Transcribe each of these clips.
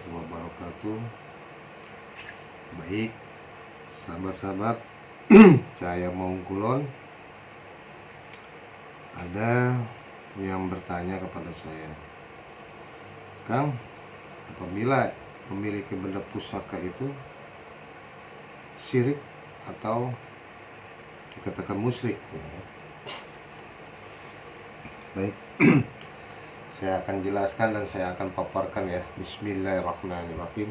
wabarakatuh. Baik, sahabat-sahabat saya Maungkulon, ada yang bertanya kepada saya, Kang, apabila memiliki benda pusaka itu syirik atau dikatakan musyrik? Baik, saya akan jelaskan dan saya akan paparkan ya. Bismillahirrahmanirrahim.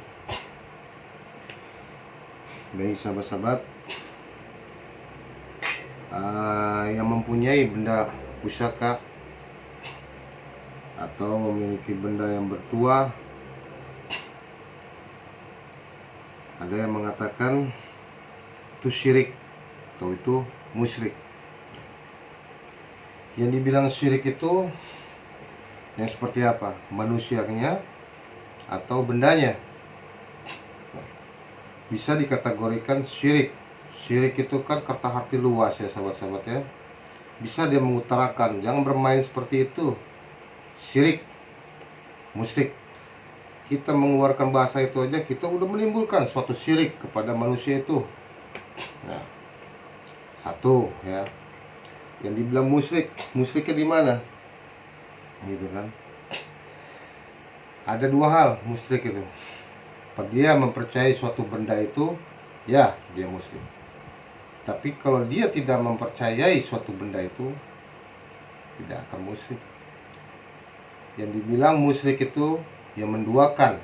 Baik sahabat-sahabat, yang mempunyai benda pusaka atau memiliki benda yang bertuah, ada yang mengatakan itu syirik atau itu musyrik. Yang dibilang syirik itu yang seperti apa? Manusianya atau bendanya? Bisa dikategorikan syirik. Syirik itu kan kata arti luas ya sahabat-sahabat ya. Bisa dia mengutarakan, jangan bermain seperti itu. Syirik, musyrik. Kita mengeluarkan bahasa itu aja, kita udah menimbulkan suatu syirik kepada manusia itu. Nah, satu ya. Yang dibilang musyrik, musyriknya di mana? Gitu kan. Ada dua hal musyrik itu. Dia mempercayai suatu benda itu, ya dia musyrik. Tapi kalau dia tidak mempercayai suatu benda itu, tidak akan musyrik. Yang dibilang musyrik itu yang menduakan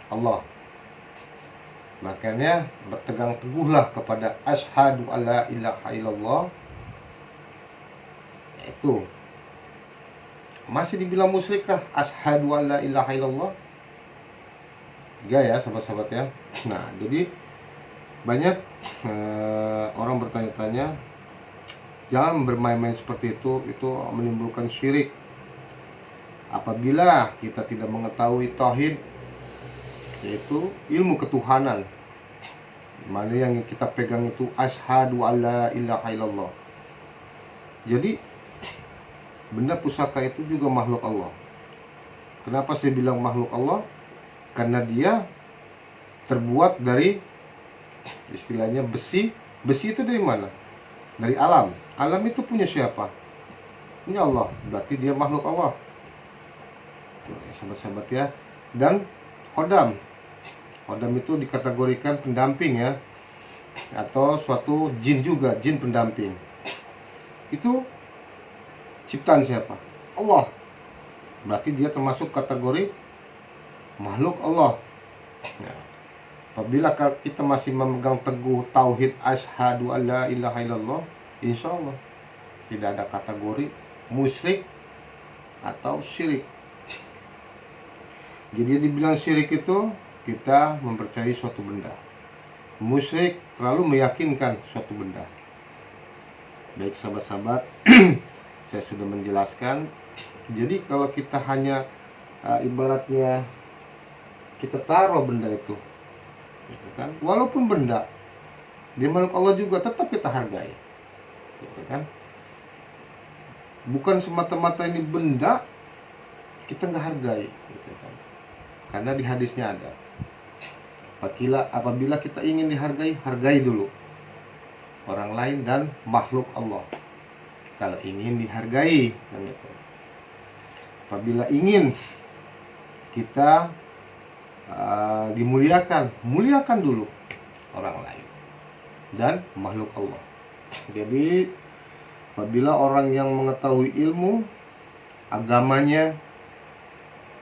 Allah. Makanya bertegang teguhlah kepada asyhadu alla ilaha illallah. Itu masih dibilang musyrik kah asyhadu alla ilaha illallah? Ya ya sahabat-sahabat ya. Nah, jadi banyak orang bertanya-tanya, jangan bermain-main seperti itu menimbulkan syirik. Apabila kita tidak mengetahui tauhid, yaitu ilmu ketuhanan, mana yang kita pegang itu asyhadu alla ilaha illallah. Jadi benda pusaka itu juga makhluk Allah. Kenapa saya bilang makhluk Allah? Karena dia terbuat dari istilahnya besi. Besi itu dari mana? Dari alam. Alam itu punya siapa? Punya Allah. Berarti dia makhluk Allah. Tuh, sahabat-sahabat ya. Dan khodam. Khodam itu dikategorikan pendamping ya. Atau suatu jin juga, jin pendamping. Itu ciptaan siapa? Allah. Berarti dia termasuk kategori makhluk Allah. Ya. Apabila kita masih memegang teguh tauhid asyhadu alla ilaha illallah, insya Allah tidak ada kategori musyrik atau syirik. Jadi dibilang syirik itu kita mempercayai suatu benda. Musyrik terlalu meyakinkan suatu benda. Baik sahabat-sahabat, saya sudah menjelaskan. Jadi kalau kita hanya ibaratnya kita taruh benda itu, gitu kan? Walaupun benda dia makhluk Allah juga tetap kita hargai, gitu kan? Bukan semata-mata ini benda kita nggak hargai, gitu kan? Karena di hadisnya ada, apabila kita ingin dihargai, hargai dulu orang lain dan makhluk Allah. Kalau ingin dihargai, gitu. Apabila ingin kita dimuliakan, muliakan dulu orang lain dan makhluk Allah. Jadi apabila orang yang mengetahui ilmu agamanya,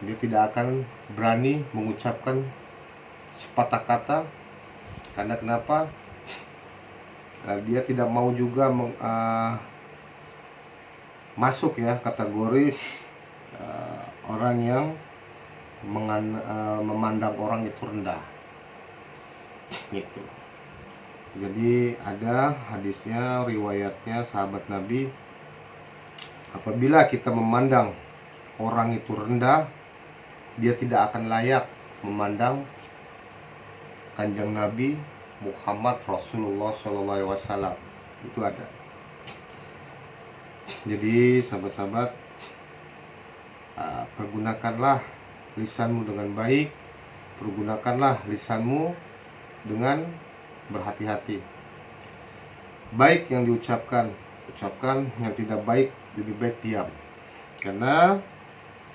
dia tidak akan berani mengucapkan sepatah kata. Karena kenapa? Dia tidak mau juga masuk ya kategori orang yang memandang orang itu rendah, gitu. Jadi ada hadisnya, riwayatnya sahabat Nabi, apabila kita memandang orang itu rendah, dia tidak akan layak memandang Kanjeng Nabi Muhammad Rasulullah SAW. Itu ada. Jadi sahabat-sahabat, pergunakanlah lisanmu dengan baik, pergunakanlah lisanmu dengan berhati-hati. Baik yang diucapkan, ucapkan, yang tidak baik lebih baik diam. Karena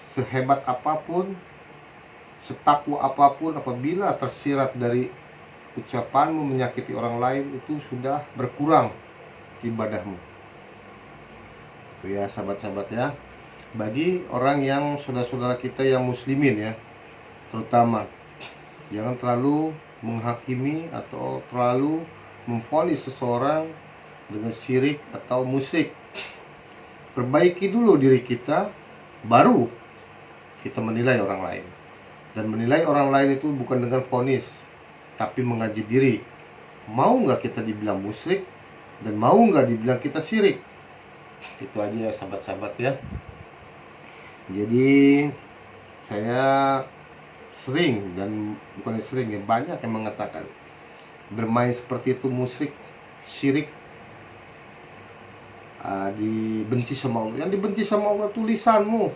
sehebat apapun, setakwa apapun, apabila tersirat dari ucapanmu menyakiti orang lain, itu sudah berkurang ibadahmu. Itu ya sahabat-sahabat ya. Bagi orang yang saudara-saudara kita yang muslimin ya, terutama jangan terlalu menghakimi atau terlalu memvonis seseorang dengan syirik atau musyrik. Perbaiki dulu diri kita, baru kita menilai orang lain. Dan menilai orang lain itu bukan dengan vonis, tapi mengaji diri. Mau nggak kita dibilang musyrik, dan mau nggak dibilang kita syirik. Itu aja ya sahabat-sahabat ya. Jadi saya sering, dan bukan sering ya, banyak yang mengatakan bermain seperti itu musyrik, syirik, dibenci sama Allah. Yang dibenci sama Allah tulisanmu,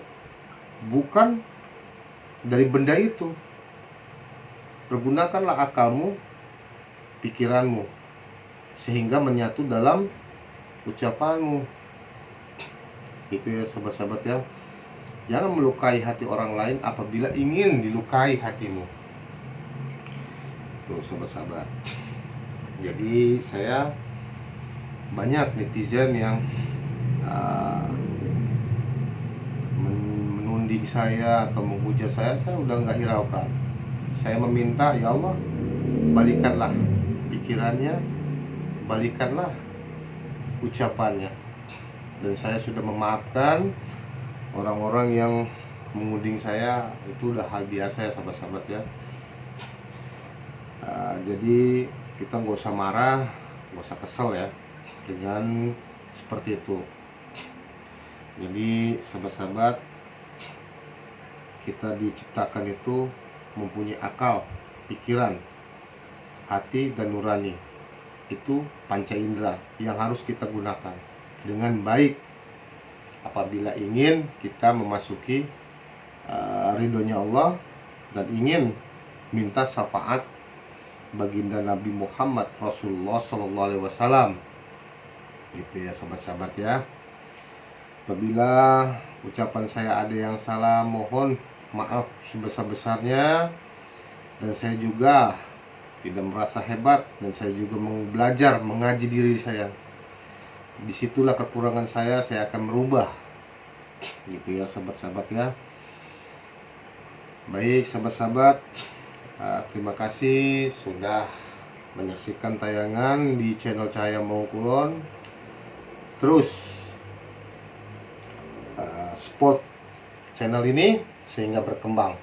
bukan dari benda itu. Pergunakanlah akalmu, pikiranmu, sehingga menyatu dalam ucapanmu. Itu ya sahabat-sahabat ya. Jangan melukai hati orang lain apabila ingin dilukai hatimu. Tuh sahabat-sahabat. Jadi saya banyak netizen yang menunding saya atau menghujat saya udah nggak hiraukan. Saya meminta, ya Allah, balikanlah pikirannya, balikanlah ucapannya. Dan saya sudah memaafkan orang-orang yang mengunjing saya. Itu udah hal biasa ya sahabat-sahabat ya. Jadi kita nggak usah marah, nggak usah kesel ya dengan seperti itu. Jadi sahabat-sahabat, kita diciptakan itu mempunyai akal, pikiran, hati, dan nurani. Itu panca indera yang harus kita gunakan dengan baik apabila ingin kita memasuki ridhonya Allah dan ingin minta syafaat baginda Nabi Muhammad Rasulullah SAW. Gitu ya sahabat-sahabat ya. Apabila ucapan saya ada yang salah, mohon maaf sebesar-besarnya. Dan saya juga tidak merasa hebat, dan saya juga belajar mengaji diri saya. Disitulah kekurangan saya akan merubah. Gitu ya sahabat-sahabat ya. Baik sahabat-sahabat, terima kasih sudah menyaksikan tayangan di channel Cahaya Maungkulon. Terus support channel ini sehingga berkembang.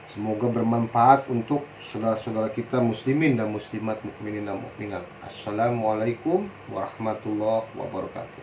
Semoga bermanfaat untuk saudara-saudara kita muslimin dan muslimat, mukminin dan mukminat. Assalamualaikum warahmatullahi wabarakatuh.